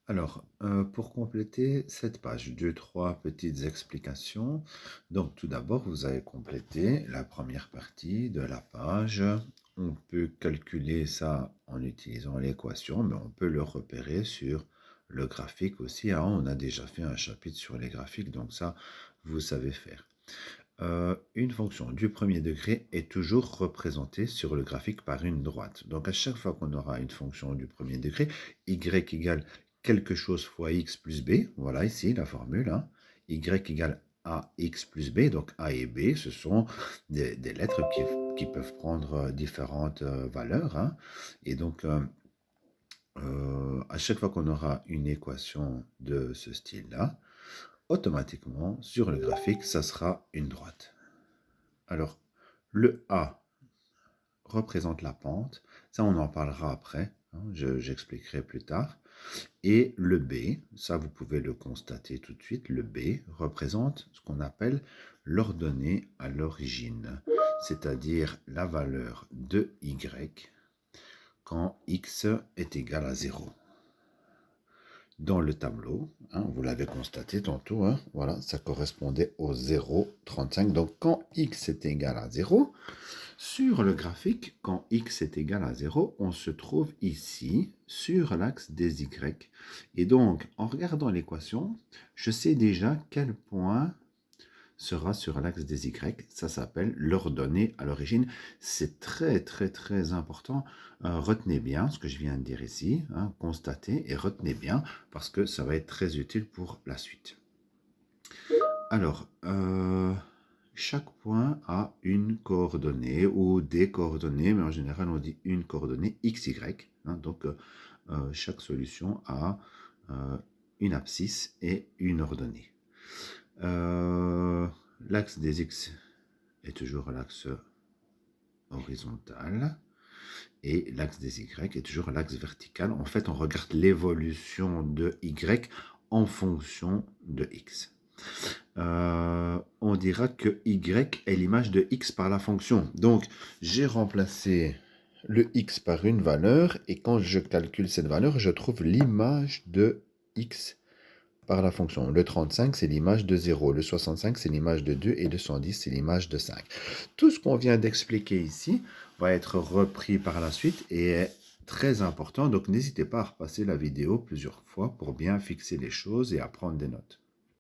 Alors, pour compléter cette page, deux, trois petites explications. Donc, tout d'abord, vous avez complété la première partie de la page. On peut calculer ça en utilisant l'équation, mais on peut le repérer sur le graphique aussi, hein. On a déjà fait un chapitre sur les graphiques, donc ça, vous savez faire. Une fonction du premier degré est toujours représentée sur le graphique par une droite. Donc à chaque fois qu'on aura une fonction du premier degré, y égale quelque chose fois x plus b, voilà ici la formule, hein. Y égale ax plus b, donc a et b, ce sont des lettres qui peuvent prendre différentes valeurs, hein. Et donc à chaque fois qu'on aura une équation de ce style-là, automatiquement sur le graphique, ça sera une droite. Alors, le A représente la pente, ça on en parlera après, hein, j'expliquerai plus tard. Et le B, ça vous pouvez le constater tout de suite, le B représente ce qu'on appelle l'ordonnée à l'origine, c'est-à-dire la valeur de Y quand X est égal à 0. Dans le tableau, hein, vous l'avez constaté tantôt, hein, voilà, ça correspondait au 0,35. Donc quand X est égal à 0, sur le graphique, quand x est égal à 0, on se trouve ici sur l'axe des y. Et donc, en regardant l'équation, je sais déjà quel point sera sur l'axe des y. Ça s'appelle l'ordonnée à l'origine. C'est très, très, très important. Retenez bien ce que je viens de dire ici. Hein, constatez et retenez bien parce que ça va être très utile pour la suite. Alors, chaque point a une coordonnée ou des coordonnées, mais en général on dit une coordonnée xy, hein, donc chaque solution a une abscisse et une ordonnée. L'axe des x est toujours l'axe horizontal et l'axe des y est toujours l'axe vertical. En fait, on regarde l'évolution de y en fonction de x. On dira que y est l'image de x par la fonction. Donc, j'ai remplacé le x par une valeur, et quand je calcule cette valeur, je trouve l'image de x par la fonction. Le 35, c'est l'image de 0, le 65, c'est l'image de 2, et le 110, c'est l'image de 5. Tout ce qu'on vient d'expliquer ici va être repris par la suite et est très important. Donc, n'hésitez pas à repasser la vidéo plusieurs fois pour bien fixer les choses et à prendre des notes.